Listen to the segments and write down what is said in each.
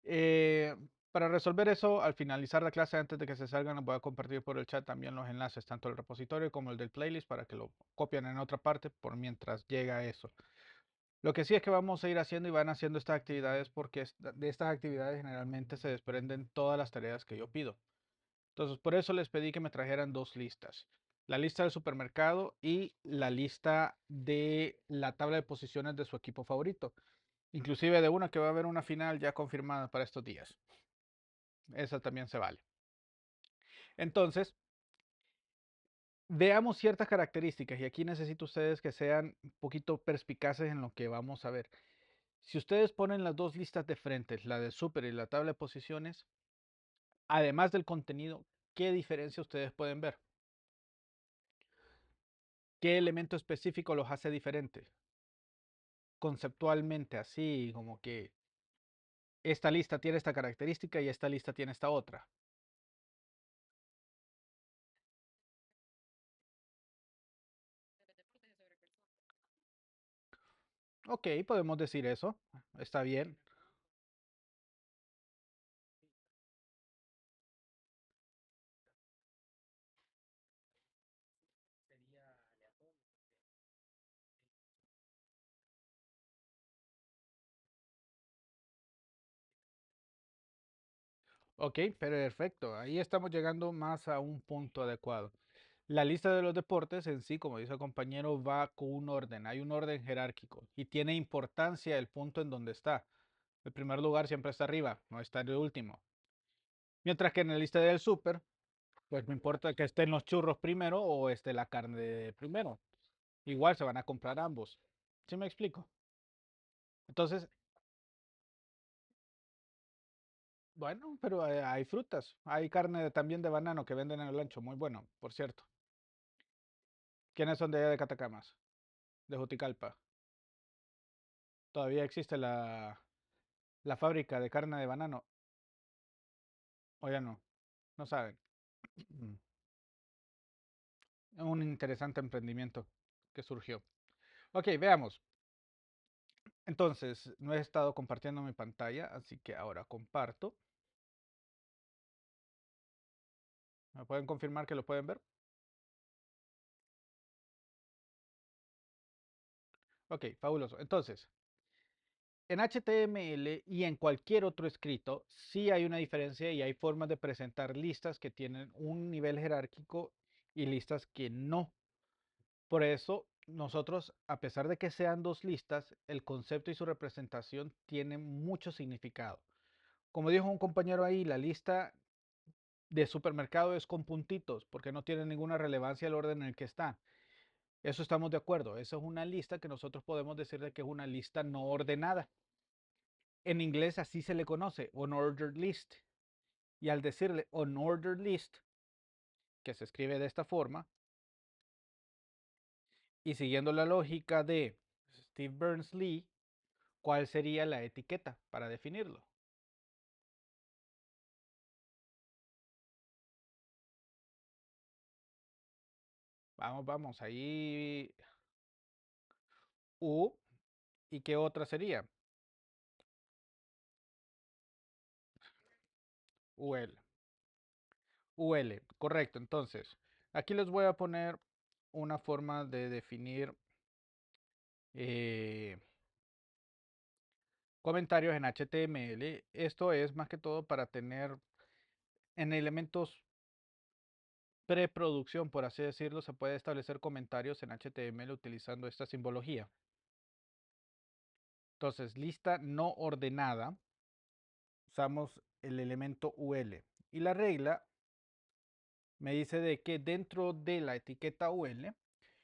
Eh, para resolver eso, al finalizar la clase, antes de que se salgan, les voy a compartir por el chat también los enlaces, tanto el repositorio como el del playlist, para que lo copien en otra parte por mientras llega eso. Lo que sí es que vamos a ir haciendo y van haciendo estas actividades porque de estas actividades generalmente se desprenden todas las tareas que yo pido. Entonces, por eso les pedí que me trajeran dos listas. La lista del supermercado y la lista de la tabla de posiciones de su equipo favorito. Inclusive de una que va a haber una final ya confirmada para estos días. Esa también se vale. Entonces, veamos ciertas características y aquí necesito ustedes que sean un poquito perspicaces en lo que vamos a ver. Si ustedes ponen las dos listas de frente, la de super y la tabla de posiciones, además del contenido, ¿qué diferencia ustedes pueden ver? ¿Qué elemento específico los hace diferentes? Conceptualmente, así como que esta lista tiene esta característica y esta lista tiene esta otra. Ok, podemos decir eso. Está bien. Ok, perfecto. Ahí estamos llegando más a un punto adecuado. La lista de los deportes en sí, como dice el compañero, va con un orden. Hay un orden jerárquico y tiene importancia el punto en donde está. El primer lugar siempre está arriba, no está en el último. Mientras que en la lista del súper, pues me importa que estén los churros primero o esté la carne primero. Igual se van a comprar ambos. ¿Sí me explico? Entonces, bueno, pero hay frutas. Hay carne también de banano que venden en el ancho. Muy bueno, por cierto. ¿Quiénes son de allá de Catacamas? De Juticalpa. Todavía existe la fábrica de carne de banano. O ya no. No saben. Es un interesante emprendimiento que surgió. Ok, veamos. Entonces, no he estado compartiendo mi pantalla, así que ahora comparto. ¿Me pueden confirmar que lo pueden ver? Ok, fabuloso. Entonces, en HTML y en cualquier otro escrito, sí hay una diferencia y hay formas de presentar listas que tienen un nivel jerárquico y listas que no. Por eso, nosotros, a pesar de que sean dos listas, el concepto y su representación tienen mucho significado. Como dijo un compañero ahí, la lista de supermercado es con puntitos porque no tiene ninguna relevancia el orden en el que está. Eso estamos de acuerdo. Eso es una lista que nosotros podemos decirle que es una lista no ordenada. En inglés así se le conoce, unordered list. Y al decirle unordered list, que se escribe de esta forma, y siguiendo la lógica de Steve Berners-Lee, ¿cuál sería la etiqueta para definirlo? Vamos, vamos, ahí U, ¿y qué otra sería? UL. UL, correcto. Entonces, aquí les voy a poner una forma de definir eh, comentarios en HTML. Esto es más que todo para tener en elementos preproducción, por así decirlo, se puede establecer comentarios en HTML utilizando esta simbología. Entonces, lista no ordenada, usamos el elemento UL. Y la regla me dice de que dentro de la etiqueta UL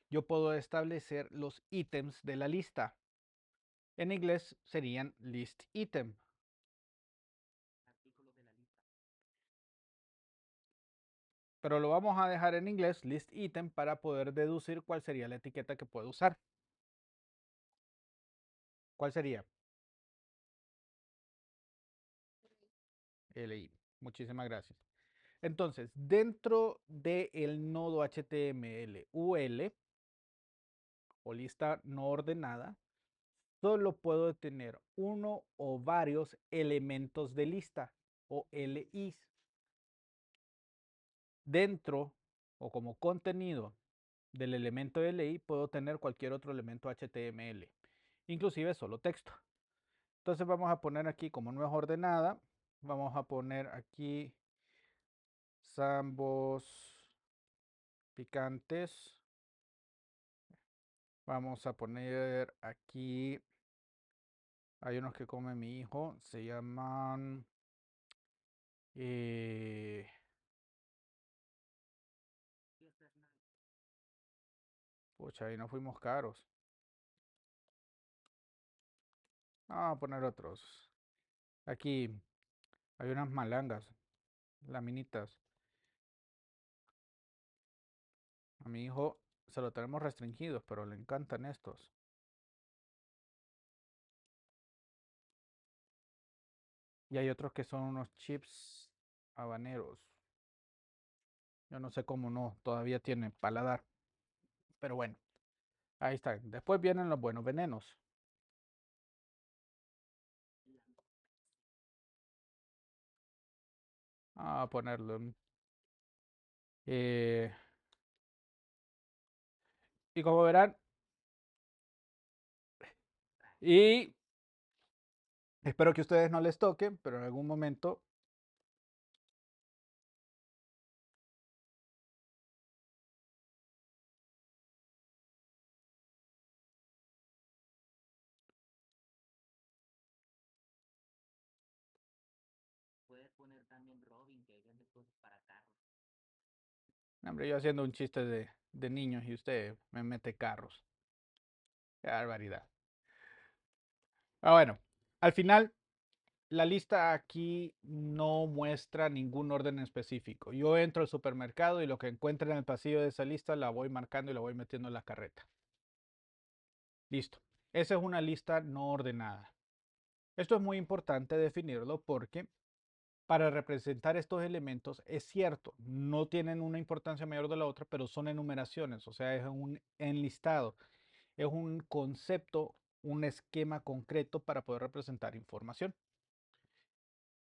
yo puedo establecer los ítems de la lista. En inglés serían list item. Pero lo vamos a dejar en inglés, list item, para poder deducir cuál sería la etiqueta que puedo usar. ¿Cuál sería? LI. Muchísimas gracias. Entonces, dentro del nodo HTML UL o lista no ordenada, solo puedo tener uno o varios elementos de lista o LIs. Dentro o como contenido del elemento LI puedo tener cualquier otro elemento HTML, inclusive solo texto. Entonces vamos a poner aquí, como no es ordenada, vamos a poner aquí zambos picantes. Vamos a poner aquí, hay unos que come mi hijo, se llaman eh, pucha, ahí no fuimos caros. Vamos a poner otros. Aquí hay unas malangas, laminitas. A mi hijo se lo tenemos restringidos, pero le encantan estos. Y hay otros que son unos chips habaneros. Yo no sé cómo no, todavía tiene paladar. Pero bueno, ahí está. Después vienen los buenos venenos. Vamos a ponerlo. Eh, y como verán, y espero que a ustedes no les toquen, pero en algún momento hombre, yo haciendo un chiste de niños y usted me mete carros. Qué barbaridad. Ah, bueno, al final la lista aquí no muestra ningún orden específico. Yo entro al supermercado y lo que encuentre en el pasillo de esa lista la voy marcando y la voy metiendo en la carreta. Listo. Esa es una lista no ordenada. Esto es muy importante definirlo porque para representar estos elementos es cierto, no tienen una importancia mayor de la otra, pero son enumeraciones, o sea, es un enlistado, es un concepto, un esquema concreto para poder representar información.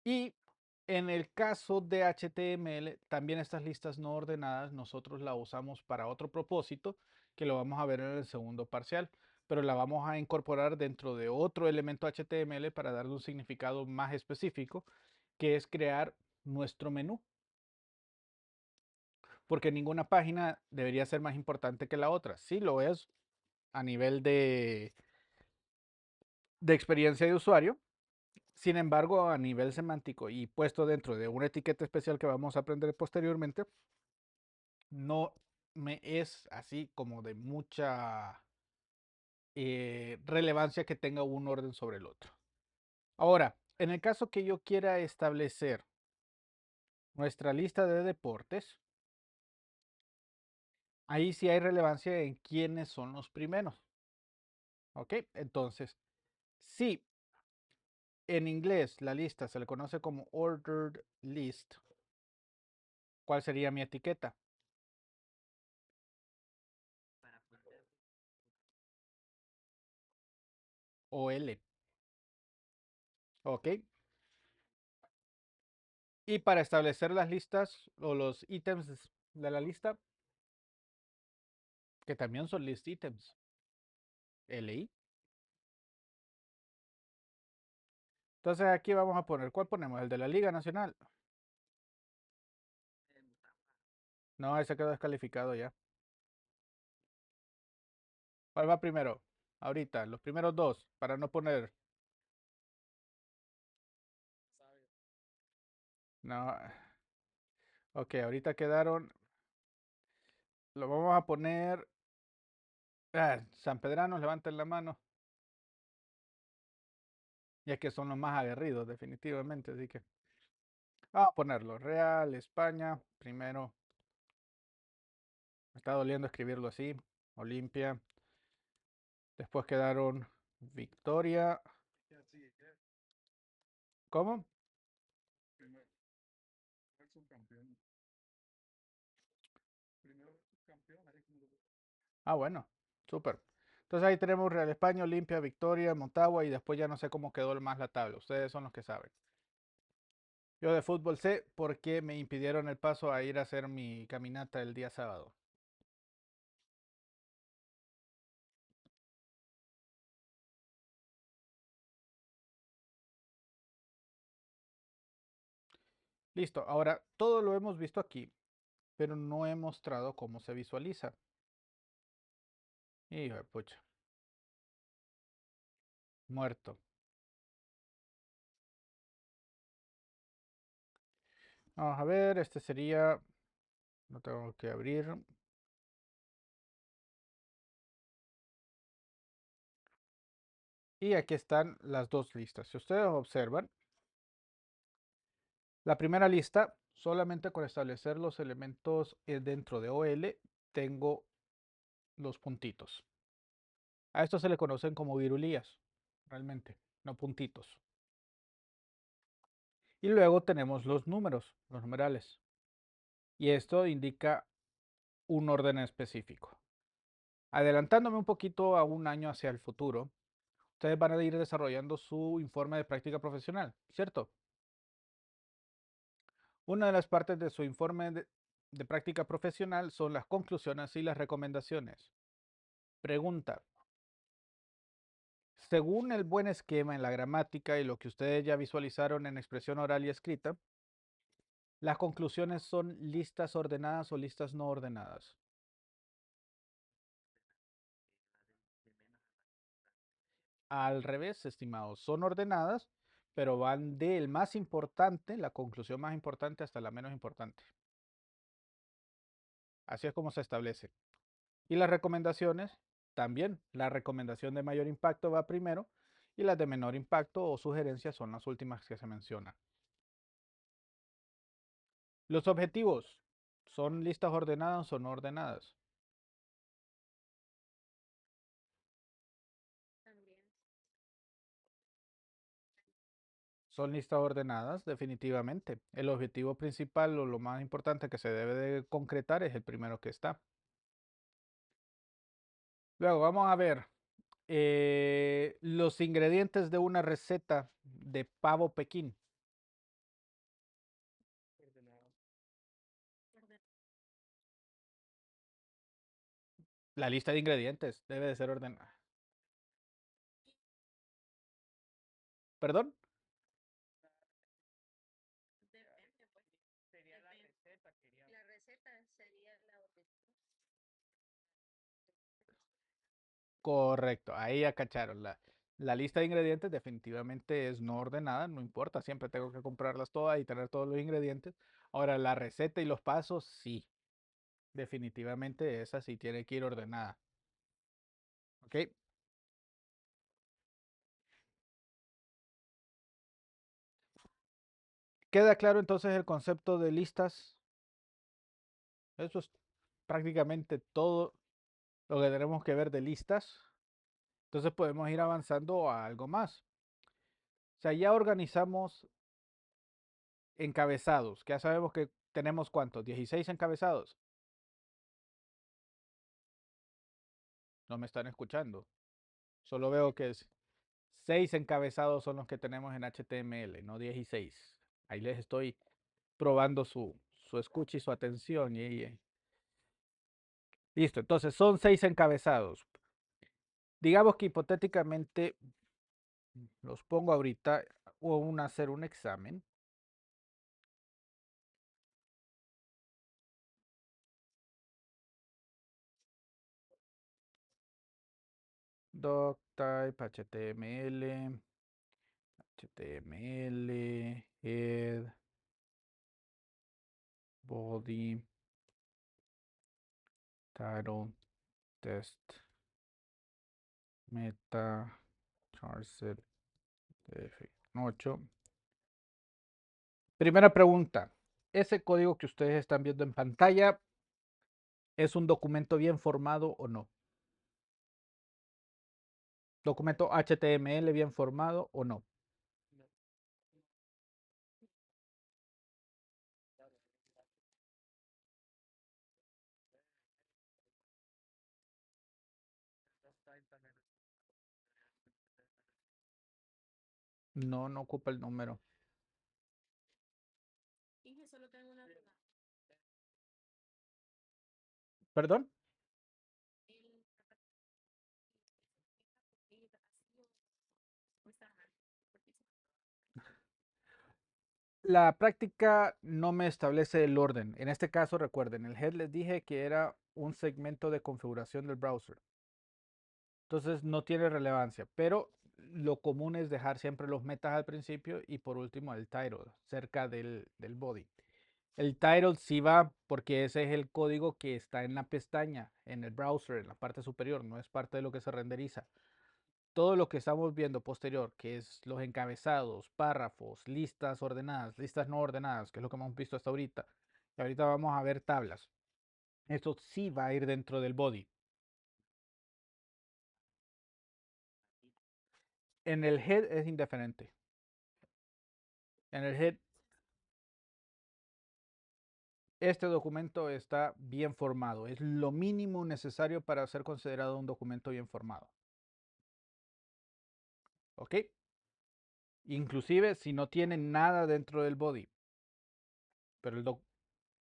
Y en el caso de HTML, también estas listas no ordenadas nosotros la usamos para otro propósito que lo vamos a ver en el segundo parcial, pero la vamos a incorporar dentro de otro elemento HTML para darle un significado más específico, que es crear nuestro menú, porque ninguna página debería ser más importante que la otra. Sí lo es a nivel de experiencia de usuario. Sin embargo, a nivel semántico y puesto dentro de una etiqueta especial que vamos a aprender posteriormente, no me es así como de mucha relevancia que tenga un orden sobre el otro. Ahora, en el caso que yo quiera establecer nuestra lista de deportes, ahí sí hay relevancia en quiénes son los primeros. ¿Ok? Entonces, si en inglés la lista se le conoce como ordered list, ¿cuál sería mi etiqueta? OL. ¿Ok? Y para establecer las listas o los ítems de la lista, que también son list items, LI. Entonces aquí vamos a poner, ¿cuál ponemos? El de la Liga Nacional. No, ese quedó descalificado ya. ¿Cuál va primero? Ahorita, los primeros dos, para no poner. No. Ok, ahorita quedaron. Lo vamos a poner. San Pedranos, levanten la mano. Ya que son los más aguerridos, definitivamente. Así que vamos a ponerlo. Real, España, primero. Me está doliendo escribirlo así. Olimpia. Después quedaron Victoria. ¿Cómo? Ah, bueno, súper. Entonces ahí tenemos Real España, Olimpia, Victoria, Motagua y después ya no sé cómo quedó más la tabla. Ustedes son los que saben. Yo de fútbol sé porque me impidieron el paso a ir a hacer mi caminata el día sábado. Listo, ahora todo lo hemos visto aquí, pero no he mostrado cómo se visualiza. Hijo de pucha, muerto. Vamos a ver, este sería, lo tengo que abrir. Y aquí están las dos listas. Si ustedes observan, la primera lista, solamente con establecer los elementos dentro de OL, tengo los puntitos. A esto se le conocen como virulías, realmente, no puntitos. Y luego tenemos los números, los numerales. Y esto indica un orden específico. Adelantándome un poquito a un año hacia el futuro, ustedes van a ir desarrollando su informe de práctica profesional, ¿cierto? Una de las partes de su informe de práctica profesional son las conclusiones y las recomendaciones. Pregunta. Según el buen esquema en la gramática y lo que ustedes ya visualizaron en expresión oral y escrita, las conclusiones son listas ordenadas o listas no ordenadas. Al revés, estimados, son ordenadas, pero van del más importante, la conclusión más importante, hasta la menos importante. Así es como se establece. Y las recomendaciones, también. La recomendación de mayor impacto va primero y las de menor impacto o sugerencias son las últimas que se mencionan. Los objetivos, ¿son listas ordenadas o no ordenadas? Son listas ordenadas, definitivamente. El objetivo principal o lo más importante que se debe de concretar es el primero que está. Luego vamos a ver los ingredientes de una receta de pavo Pekín. La lista de ingredientes debe de ser ordenada. ¿Perdón? Correcto, ahí ya cacharon. La lista de ingredientes definitivamente es no ordenada, no importa, siempre tengo que comprarlas todas y tener todos los ingredientes. Ahora, la receta y los pasos, sí, definitivamente esa sí tiene que ir ordenada. ¿Ok? ¿Queda claro entonces el concepto de listas? Eso es prácticamente todo lo que tenemos que ver de listas. Entonces podemos ir avanzando a algo más. O sea, ya organizamos encabezados, que ya sabemos que tenemos cuántos, 16 encabezados. No me están escuchando. Solo veo que es 6 encabezados son los que tenemos en HTML, no 16. Ahí les estoy probando su escucha y su atención. Listo, entonces son 6 encabezados. Digamos que hipotéticamente los pongo ahorita o hacer un examen. Doctype, HTML, head, body, title, test, meta, charset, F8. Primera pregunta. ¿Ese código que ustedes están viendo en pantalla es un documento bien formado o no? ¿Documento HTML bien formado o no? No, no ocupa el número. ¿Perdón? La práctica no me establece el orden. En este caso, recuerden, el head les dije que era un segmento de configuración del browser. Entonces no tiene relevancia, pero lo común es dejar siempre los metas al principio y por último el title cerca del body. El title sí va porque ese es el código que está en la pestaña, en el browser, en la parte superior, no es parte de lo que se renderiza. Todo lo que estamos viendo posterior, que es los encabezados, párrafos, listas ordenadas, listas no ordenadas, que es lo que hemos visto hasta ahorita. Y ahorita vamos a ver tablas. Esto sí va a ir dentro del body. En el head es indiferente. En el head, este documento está bien formado. Es lo mínimo necesario para ser considerado un documento bien formado. ¿Ok? Inclusive si no tiene nada dentro del body, pero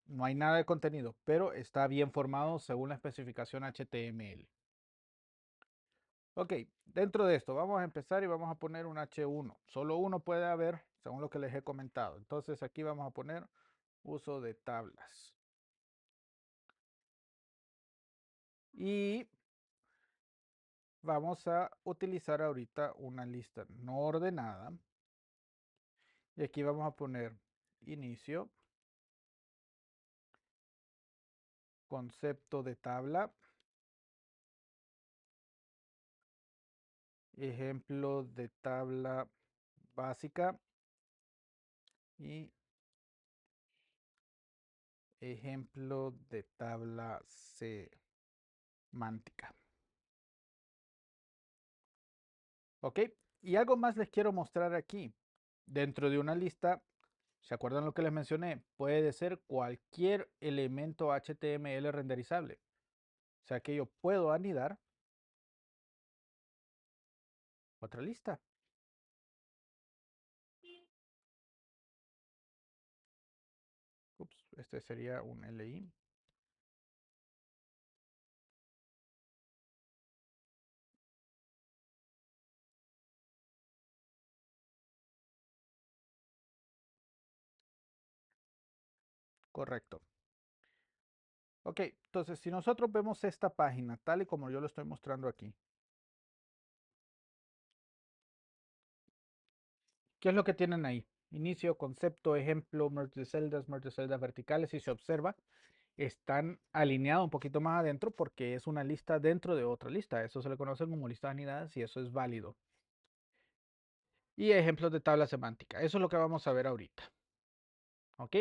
no hay nada de contenido, pero está bien formado según la especificación HTML. Ok, dentro de esto vamos a empezar y vamos a poner un H1. Solo uno puede haber, según lo que les he comentado. Entonces aquí vamos a poner uso de tablas. Y vamos a utilizar ahorita una lista no ordenada. Y aquí vamos a poner inicio, concepto de tabla, ejemplo de tabla básica y ejemplo de tabla semántica. ¿Ok? Y algo más les quiero mostrar aquí. Dentro de una lista, ¿se acuerdan lo que les mencioné? Puede ser cualquier elemento HTML renderizable. O sea que yo puedo anidar otra lista. Ups, este sería un LI. Correcto. Ok, entonces si nosotros vemos esta página tal y como yo lo estoy mostrando aquí, ¿qué es lo que tienen ahí? Inicio, concepto, ejemplo, merge de celdas verticales y se observa, están alineados un poquito más adentro porque es una lista dentro de otra lista. Eso se le conoce como listas anidadas y eso es válido. Y ejemplos de tabla semántica. Eso es lo que vamos a ver ahorita. ¿Ok?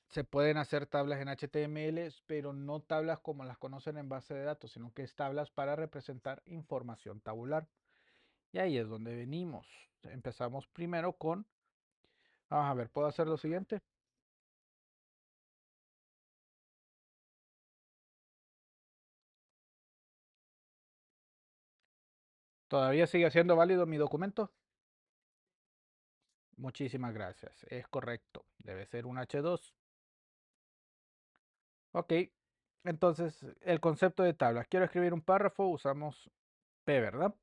Se pueden hacer tablas en HTML, pero no tablas como las conocen en base de datos, sino que es tablas para representar información tabular. Y ahí es donde venimos. Empezamos primero con, vamos a ver, ¿puedo hacer lo siguiente? ¿Todavía sigue siendo válido mi documento? Muchísimas gracias. Es correcto. Debe ser un H2. Ok. Entonces, el concepto de tabla. Quiero escribir un párrafo, usamos P, ¿verdad?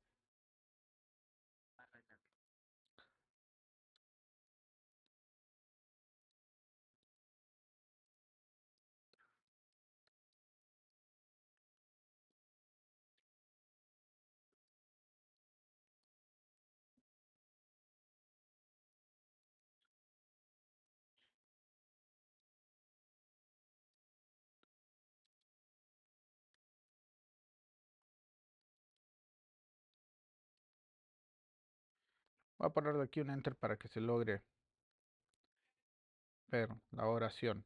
Voy a ponerle aquí un enter para que se logre ver la oración.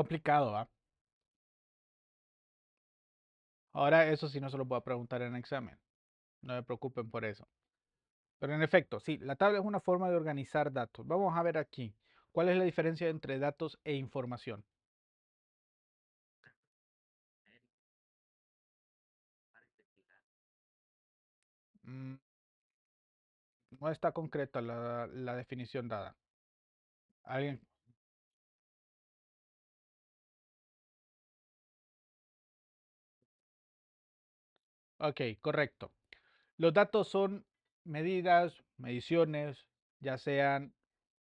Complicado, ¿va? Ahora, eso sí no se lo puedo preguntar en examen. No me preocupen por eso. Pero en efecto, sí, la tabla es una forma de organizar datos. Vamos a ver aquí. ¿Cuál es la diferencia entre datos e información? Mm, no está concreta la definición dada. ¿Alguien? Ok, correcto. Los datos son medidas, mediciones, ya sean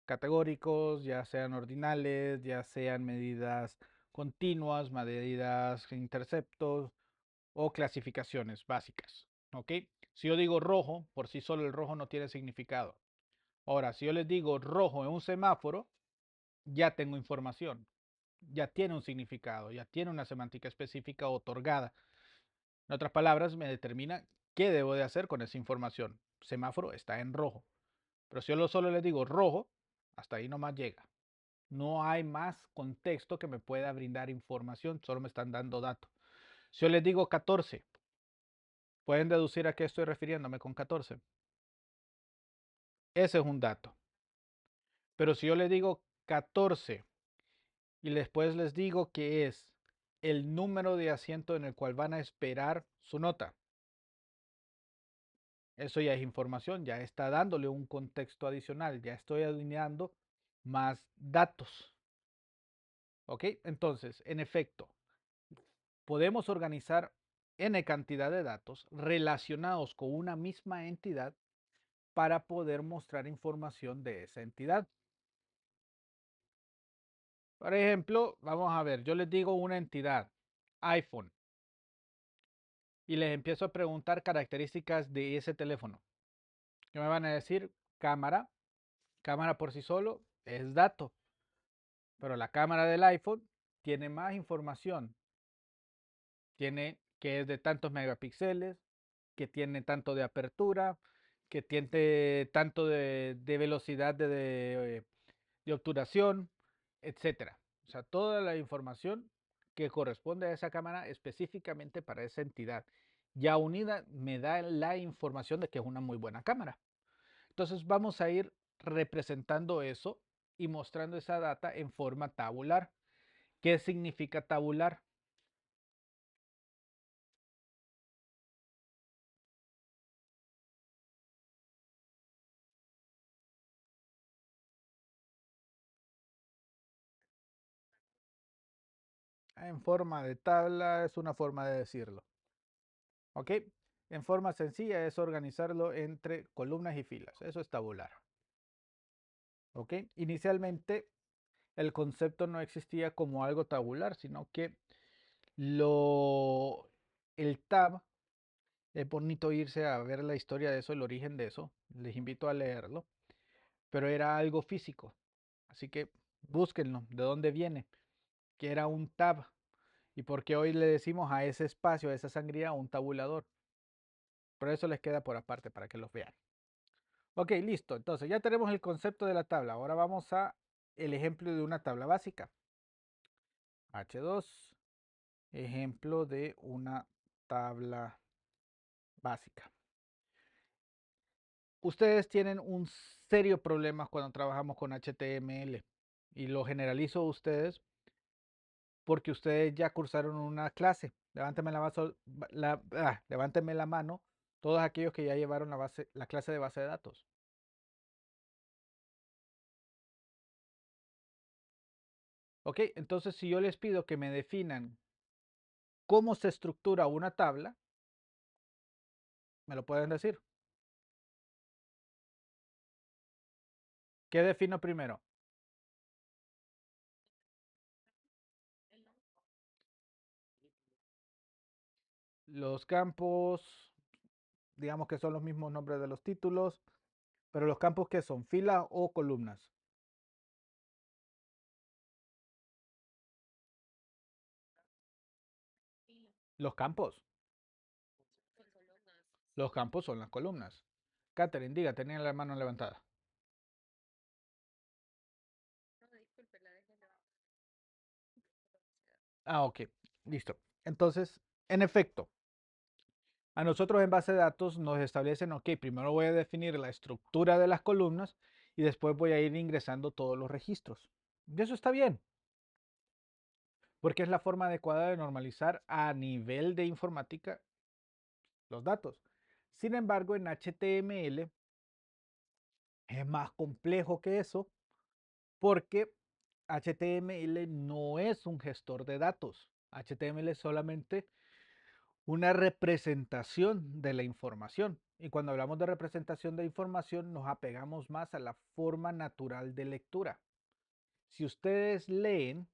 categóricos, ya sean ordinales, ya sean medidas continuas, medidas interceptos o clasificaciones básicas. ¿Ok? Si yo digo rojo, por sí solo el rojo no tiene significado. Ahora, si yo les digo rojo en un semáforo, ya tengo información, ya tiene un significado, ya tiene una semántica específica otorgada. En otras palabras, me determina qué debo de hacer con esa información. Semáforo está en rojo. Pero si yo solo les digo rojo, hasta ahí nomás llega. No hay más contexto que me pueda brindar información, solo me están dando datos. Si yo les digo 14, pueden deducir a qué estoy refiriéndome con 14. Ese es un dato. Pero si yo les digo 14 y después les digo que es el número de asiento en el cual van a esperar su nota, eso ya es información, ya está dándole un contexto adicional, ya estoy alineando más datos. ¿Ok? Entonces, en efecto, podemos organizar n cantidad de datos relacionados con una misma entidad para poder mostrar información de esa entidad. Por ejemplo, vamos a ver, yo les digo una entidad, iPhone, y les empiezo a preguntar características de ese teléfono. ¿Qué me van a decir? Cámara. Cámara por sí solo es dato, pero la cámara del iPhone tiene más información. Tiene que es de tantos megapíxeles, que tiene tanto de apertura, que tiene tanto de velocidad de obturación, etcétera. O sea, toda la información que corresponde a esa cámara específicamente para esa entidad. Ya unida me da la información de que es una muy buena cámara. Entonces vamos a ir representando eso y mostrando esa data en forma tabular. ¿Qué significa tabular? En forma de tabla es una forma de decirlo. ¿Ok? En forma sencilla es organizarlo entre columnas y filas. Eso es tabular. ¿Ok? Inicialmente el concepto no existía como algo tabular, sino que lo, el tab, es bonito irse a ver la historia de eso, el origen de eso. Les invito a leerlo. Pero era algo físico. Así que búsquenlo, de dónde viene, que era un tab. Y porque hoy le decimos a ese espacio, a esa sangría, un tabulador. Pero eso les queda por aparte para que los vean. Ok, listo. Entonces ya tenemos el concepto de la tabla. Ahora vamos a el ejemplo de una tabla básica. H2, ejemplo de una tabla básica. Ustedes tienen un serio problema cuando trabajamos con HTML y lo generalizo a ustedes porque ustedes ya cursaron una clase. Levánteme la mano todos aquellos que ya llevaron la clase de base de datos. Ok, entonces si yo les pido que me definan cómo se estructura una tabla, me lo pueden decir. ¿Qué defino primero? Los campos, digamos que son los mismos nombres de los títulos, pero los campos que son filas o columnas. Los campos. Los campos son las columnas. Catherine, diga, tenía la mano levantada. Ok, listo. Entonces, en efecto, a nosotros en base de datos nos establecen, ok, primero voy a definir la estructura de las columnas y después voy a ir ingresando todos los registros. Y eso está bien, porque es la forma adecuada de normalizar a nivel de informática los datos. Sin embargo, en HTML es más complejo que eso porque HTML no es un gestor de datos. HTML es solamente una representación de la información. Y cuando hablamos de representación de información, nos apegamos más a la forma natural de lectura. Si ustedes leen,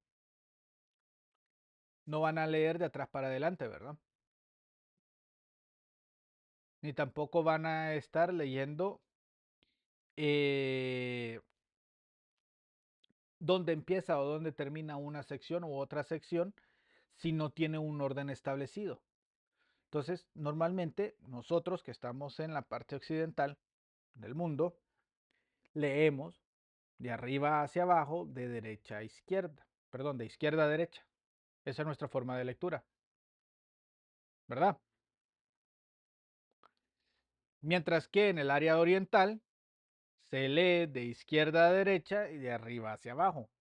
no van a leer de atrás para adelante, ¿verdad? Ni tampoco van a estar leyendo eh, dónde empieza o dónde termina una sección u otra sección si no tiene un orden establecido. Entonces, normalmente nosotros que estamos en la parte occidental del mundo, leemos de arriba hacia abajo, de derecha a izquierda, perdón, de izquierda a derecha. Esa es nuestra forma de lectura, ¿verdad? Mientras que en el área oriental se lee de izquierda a derecha y de arriba hacia abajo.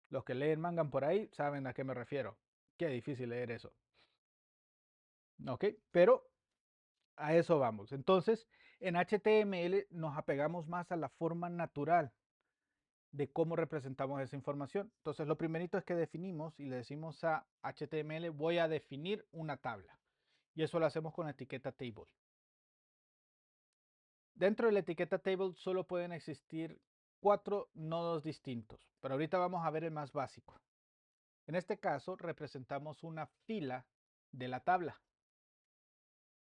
Los que leen mangan por ahí saben a qué me refiero. Qué difícil leer eso. ¿Ok? Pero a eso vamos. Entonces, en HTML nos apegamos más a la forma natural de cómo representamos esa información. Entonces, lo primerito es que definimos y le decimos a HTML, voy a definir una tabla. Y eso lo hacemos con la etiqueta table. Dentro de la etiqueta table solo pueden existir 4 nodos distintos, pero ahorita vamos a ver el más básico. En este caso, representamos una fila de la tabla.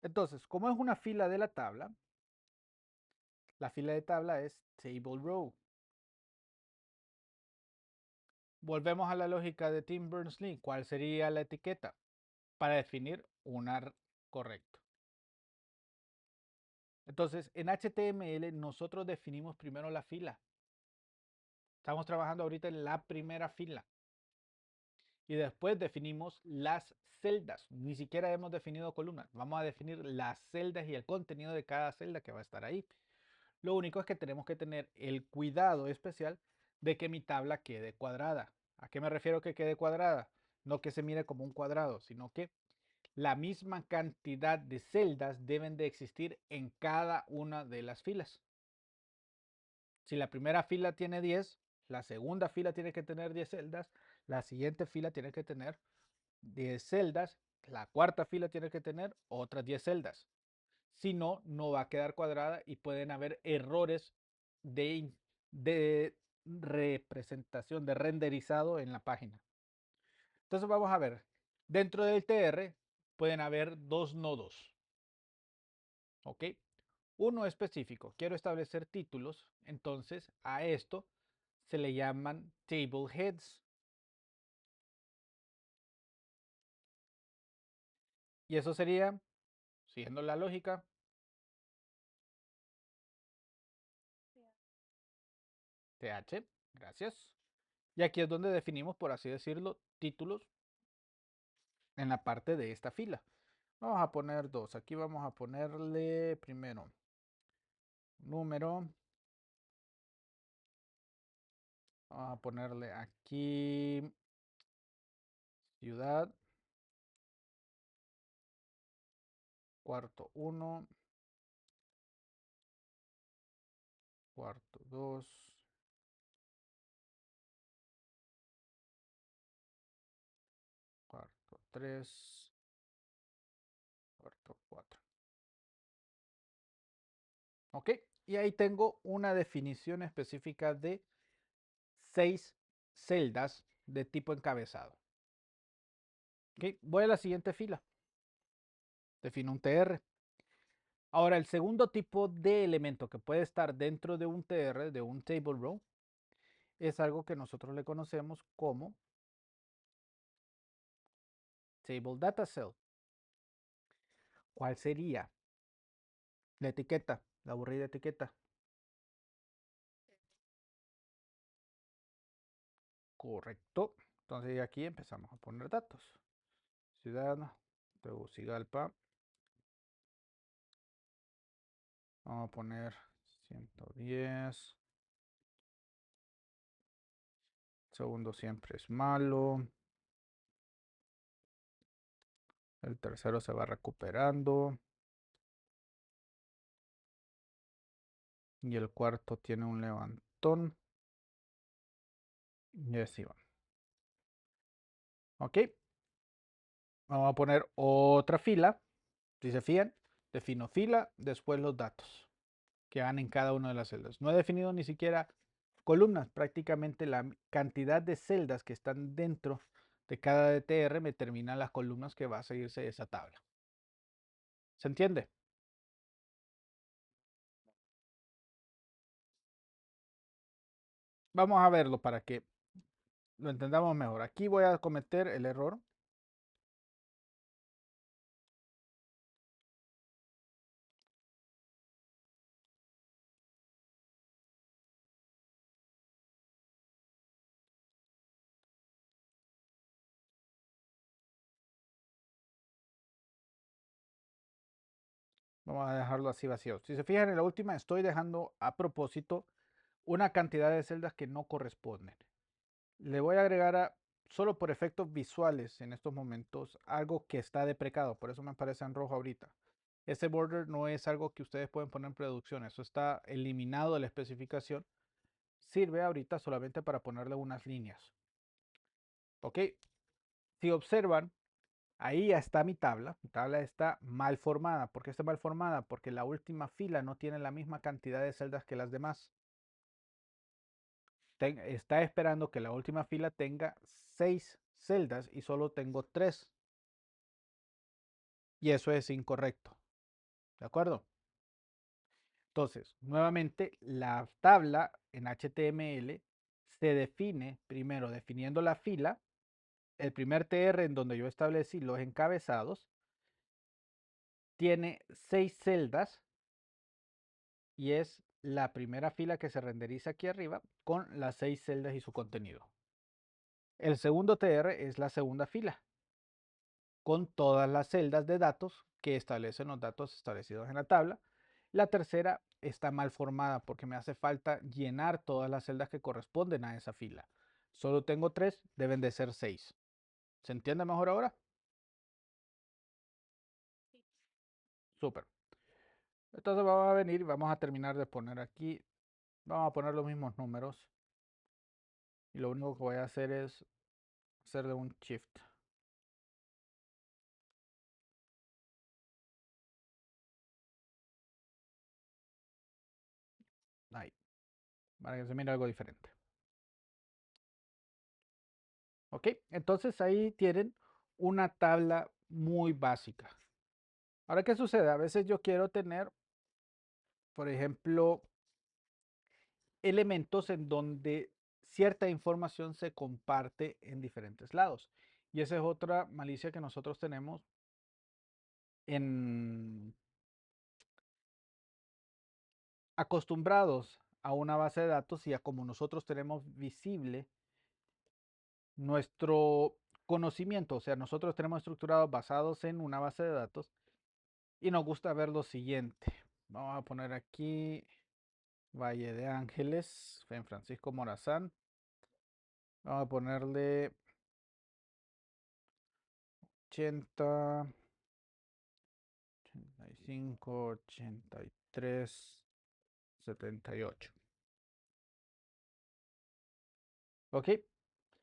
Entonces, como es una fila de la tabla, la fila de tabla es table row. Volvemos a la lógica de Tim Berners-Lee. ¿Cuál sería la etiqueta para definir una correcto? Entonces, en HTML nosotros definimos primero la fila. Estamos trabajando ahorita en la primera fila. Y después definimos las celdas. Ni siquiera hemos definido columnas. Vamos a definir las celdas y el contenido de cada celda que va a estar ahí. Lo único es que tenemos que tener el cuidado especial de que mi tabla quede cuadrada. ¿A qué me refiero que quede cuadrada? No que se mire como un cuadrado, sino que la misma cantidad de celdas deben de existir en cada una de las filas. Si la primera fila tiene 10, la segunda fila tiene que tener 10 celdas, la siguiente fila tiene que tener 10 celdas, la cuarta fila tiene que tener otras 10 celdas. Si no, no va a quedar cuadrada y pueden haber errores de representación, de renderizado en la página. Entonces vamos a ver, dentro del TR pueden haber dos nodos, ¿ok? Uno específico, quiero establecer títulos, entonces a esto se le llaman table heads. Y eso sería, siguiendo la lógica, TH, gracias. Y aquí es donde definimos, por así decirlo, títulos en la parte de esta fila. Vamos a poner dos. Aquí vamos a ponerle primero número. Vamos a ponerle aquí ciudad. Cuarto 1. Cuarto 2. Cuarto 3. Cuarto 4. ¿Ok? Y ahí tengo una definición específica de 6 celdas de tipo encabezado. ¿Ok? Voy a la siguiente fila. Defino un TR. Ahora, el segundo tipo de elemento que puede estar dentro de un TR, de un table row, es algo que nosotros le conocemos como table data cell. ¿Cuál sería la etiqueta? La aburrida etiqueta. Correcto. Entonces aquí empezamos a poner datos. Ciudad Tegucigalpa. Vamos a poner 110. Segundo siempre es malo. El tercero se va recuperando. Y el cuarto tiene un levantón. Y así va. Ok. Vamos a poner otra fila. Si se fijan, defino fila, después los datos que van en cada una de las celdas. No he definido ni siquiera columnas. Prácticamente la cantidad de celdas que están dentro de cada DTR me termina las columnas que va a seguirse esa tabla. ¿Se entiende? Vamos a verlo para que lo entendamos mejor. Aquí voy a cometer el error. Vamos a dejarlo así vacío. Si se fijan en la última, estoy dejando a propósito una cantidad de celdas que no corresponden. Le voy a agregar solo por efectos visuales en estos momentos algo que está deprecado, por eso me aparece en rojo ahorita. Ese border no es algo que ustedes pueden poner en producción, eso está eliminado de la especificación. Sirve ahorita solamente para ponerle unas líneas. Ok, si observan, ahí ya está mi tabla. Mi tabla está mal formada. ¿Por qué está mal formada? Porque la última fila no tiene la misma cantidad de celdas que las demás. Está esperando que la última fila tenga 6 celdas y solo tengo 3. Y eso es incorrecto. ¿De acuerdo? Entonces, nuevamente, la tabla en HTML se define primero definiendo la fila, el primer TR en donde yo establecí los encabezados, tiene 6 celdas y es la primera fila que se renderiza aquí arriba con las 6 celdas y su contenido. El segundo TR es la segunda fila con todas las celdas de datos que establecen los datos establecidos en la tabla. La tercera está mal formada porque me hace falta llenar todas las celdas que corresponden a esa fila. Solo tengo 3, deben de ser 6. ¿Se entiende mejor ahora? Súper. Entonces vamos a venir y vamos a terminar de poner aquí. Vamos a poner los mismos números. Y lo único que voy a hacer es hacerle un shift. Ahí. Para que se mire algo diferente. Ok, entonces ahí tienen una tabla muy básica. Ahora, ¿qué sucede? A veces yo quiero tener, por ejemplo, elementos en donde cierta información se comparte en diferentes lados. Y esa es otra malicia que nosotros tenemos en acostumbrados a una base de datos y a como nosotros tenemos visible nuestro conocimiento. O sea, nosotros tenemos estructurados basados en una base de datos y nos gusta ver lo siguiente. Vamos a poner aquí Valle de Ángeles, en Francisco Morazán. Vamos a ponerle 80, 85, 83, 78. ¿Ok?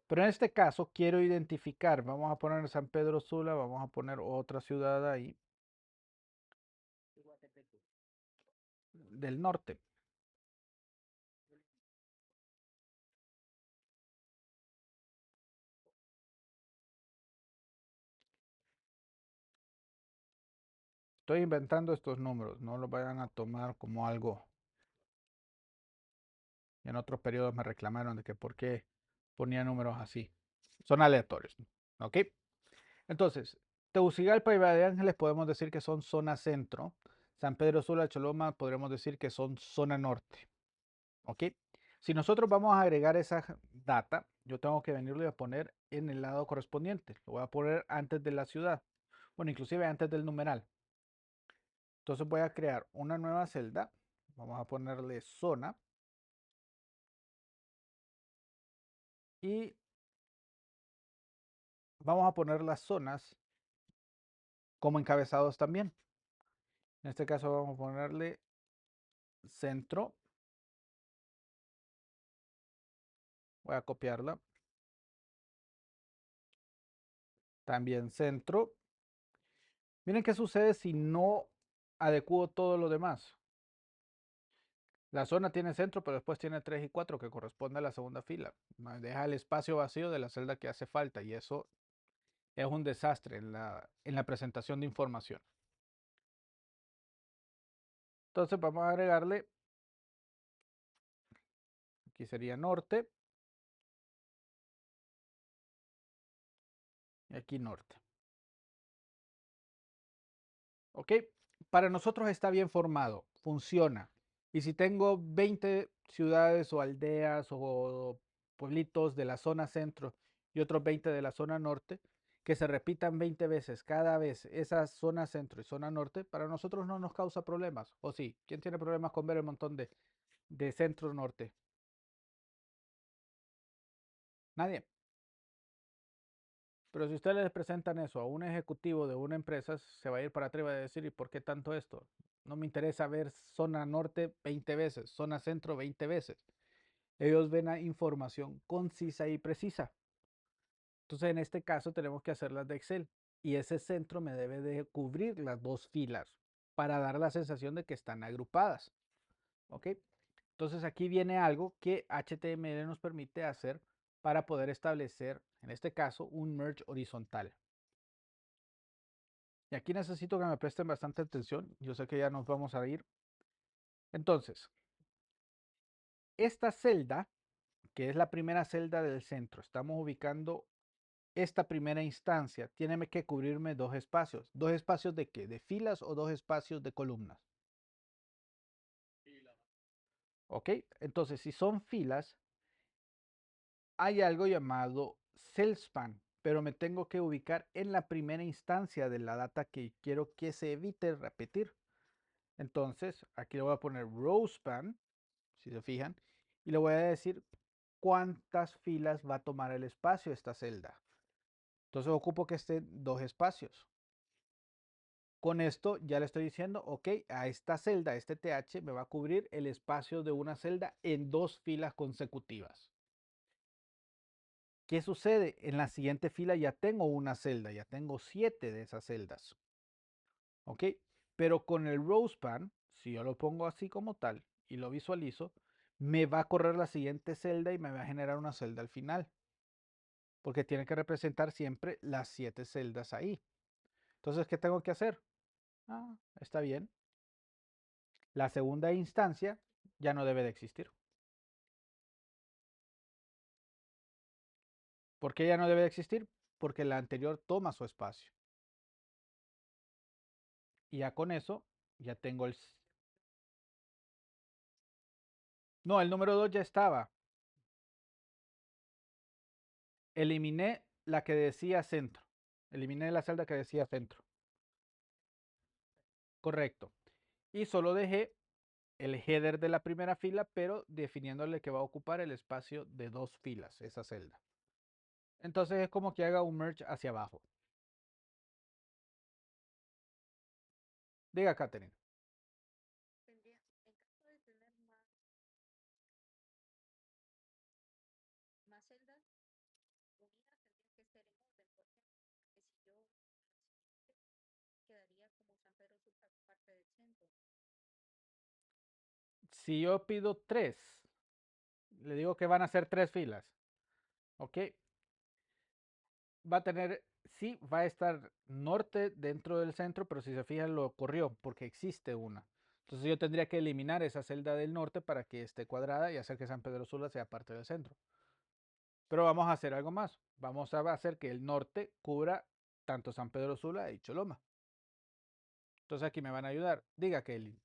Pero en este caso quiero identificar, vamos a poner San Pedro Sula, vamos a poner otra ciudad ahí del norte. Estoy inventando estos números, no los vayan a tomar como algo. En otros periodos me reclamaron de que por qué ponía números así. Son aleatorios. ¿Ok? Entonces, Tegucigalpa y Valle de Ángeles podemos decir que son zona centro. San Pedro Sula, Choloma podríamos decir que son zona norte. ¿Ok? Si nosotros vamos a agregar esa data, yo tengo que venirlo a poner en el lado correspondiente. Lo voy a poner antes de la ciudad. Bueno, inclusive antes del numeral. Entonces voy a crear una nueva celda. Vamos a ponerle zona. Y vamos a poner las zonas como encabezados también. En este caso vamos a ponerle centro. Voy a copiarla. También centro. Miren qué sucede si no adecuo todo lo demás. La zona tiene centro, pero después tiene 3 y 4 que corresponde a la segunda fila. Deja el espacio vacío de la celda que hace falta y eso es un desastre en la presentación de información. Entonces vamos a agregarle, aquí sería norte y aquí norte. ¿Ok? Para nosotros está bien formado, funciona. Y si tengo 20 ciudades o aldeas o pueblitos de la zona centro y otros 20 de la zona norte, que se repitan 20 veces cada vez esa zona centro y zona norte, para nosotros no nos causa problemas. ¿O sí? ¿Quién tiene problemas con ver el montón de centro norte? Nadie. Pero si ustedes les presentan eso a un ejecutivo de una empresa, se va a ir para atrás y va a decir, ¿y por qué tanto esto? No me interesa ver zona norte 20 veces, zona centro 20 veces. Ellos ven la información concisa y precisa. Entonces, en este caso, tenemos que hacerlas de Excel. Y ese centro me debe de cubrir las dos filas para dar la sensación de que están agrupadas. ¿Ok? Entonces, aquí viene algo que HTML nos permite hacer para poder establecer, en este caso, un merge horizontal. Y aquí necesito que me presten bastante atención. Yo sé que ya nos vamos a ir. Entonces, esta celda, que es la primera celda del centro, estamos ubicando esta primera instancia. Tiene que cubrirme dos espacios. ¿Dos espacios de qué? ¿De filas o dos espacios de columnas? ¿Ok? Entonces, si son filas, hay algo llamado cell span, pero me tengo que ubicar en la primera instancia de la data que quiero que se evite repetir. Entonces, aquí le voy a poner row span, si se fijan, y le voy a decir cuántas filas va a tomar el espacio esta celda. Entonces ocupo que estén dos espacios. Con esto ya le estoy diciendo, ok, a esta celda, este TH, me va a cubrir el espacio de una celda en dos filas consecutivas. ¿Qué sucede? En la siguiente fila ya tengo una celda, ya tengo 7 de esas celdas. ¿Ok? Pero con el row span, si yo lo pongo así como tal y lo visualizo, me va a correr la siguiente celda y me va a generar una celda al final. Porque tiene que representar siempre las 7 celdas ahí. Entonces, ¿qué tengo que hacer? Ah, está bien. La segunda instancia ya no debe de existir. ¿Por qué ya no debe de existir? Porque la anterior toma su espacio. Y ya con eso, ya tengo el... No, el número 2 ya estaba. Eliminé la que decía centro. Eliminé la celda que decía centro. Correcto. Y solo dejé el header de la primera fila, pero definiéndole que va a ocupar el espacio de dos filas, esa celda. Entonces es como que haga un merge hacia abajo. Diga, Katherine. Si yo pido 3, le digo que van a ser 3 filas. ¿Ok? Va a tener, sí, va a estar norte dentro del centro, pero si se fijan lo corrió porque existe una. Entonces yo tendría que eliminar esa celda del norte para que esté cuadrada y hacer que San Pedro Sula sea parte del centro. Pero vamos a hacer algo más. Vamos a hacer que el norte cubra tanto San Pedro Sula y Choloma. Entonces aquí me van a ayudar. Diga, Kelly.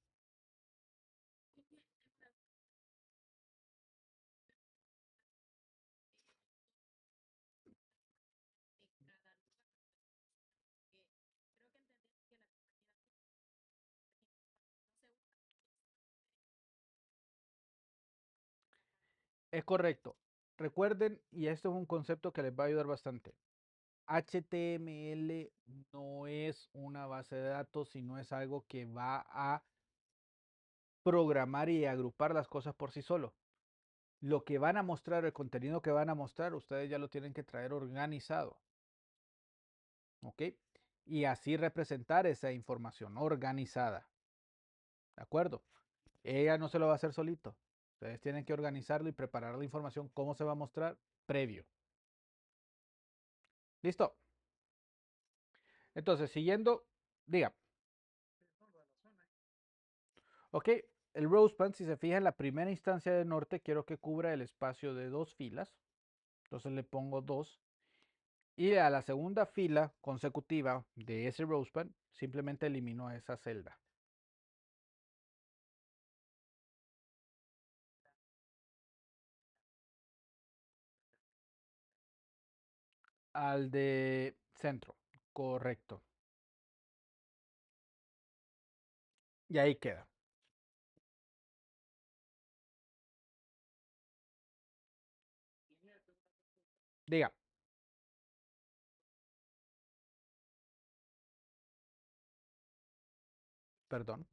Es correcto. Recuerden, y esto es un concepto que les va a ayudar bastante. HTML no es una base de datos, sino es algo que va a programar y agrupar las cosas por sí solo. Lo que van a mostrar, el contenido que van a mostrar, ustedes ya lo tienen que traer organizado. ¿Ok? Y así representar esa información organizada. ¿De acuerdo? Ella no se lo va a hacer solito. Ustedes tienen que organizarlo y preparar la información, cómo se va a mostrar previo. ¿Listo? Entonces, siguiendo, diga. Ok, el Rosebud, si se fija en la primera instancia de norte, quiero que cubra el espacio de dos filas. Entonces le pongo 2. Y a la segunda fila consecutiva de ese Rosebud, simplemente elimino esa celda. Al de centro, correcto. Y ahí queda. Diga, perdón.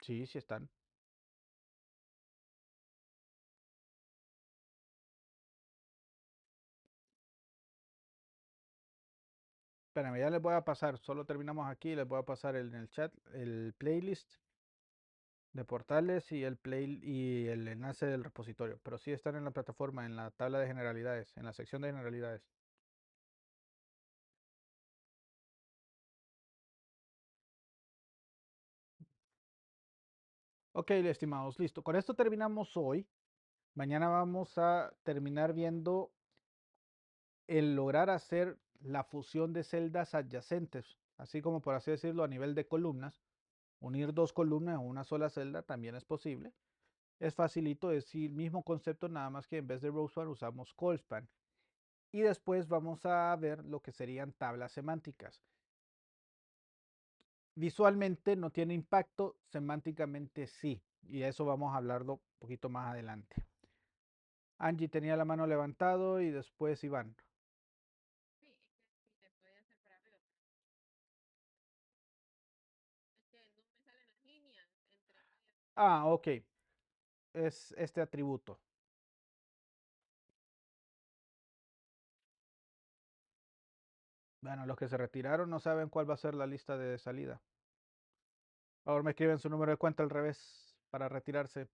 Sí, sí están. Espérame, ya les voy a pasar, solo terminamos aquí, les voy a pasar en el chat el playlist de portales y y el enlace del repositorio, pero sí están en la plataforma, en la tabla de generalidades, en la sección de generalidades. Ok, estimados, listo. Con esto terminamos hoy. Mañana vamos a terminar viendo el lograr hacer la fusión de celdas adyacentes, así como por así decirlo a nivel de columnas. Unir dos columnas en una sola celda también es posible. Es facilito, es el mismo concepto, nada más que en vez de Rosebud usamos Colspan. Y después vamos a ver lo que serían tablas semánticas. Visualmente no tiene impacto, semánticamente sí. Y eso vamos a hablarlo un poquito más adelante. Angie tenía la mano levantado y después Iván. Ah, ok. Es este atributo. Bueno, los que se retiraron no saben cuál va a ser la lista de salida. Ahora me escriben su número de cuenta al revés para retirarse.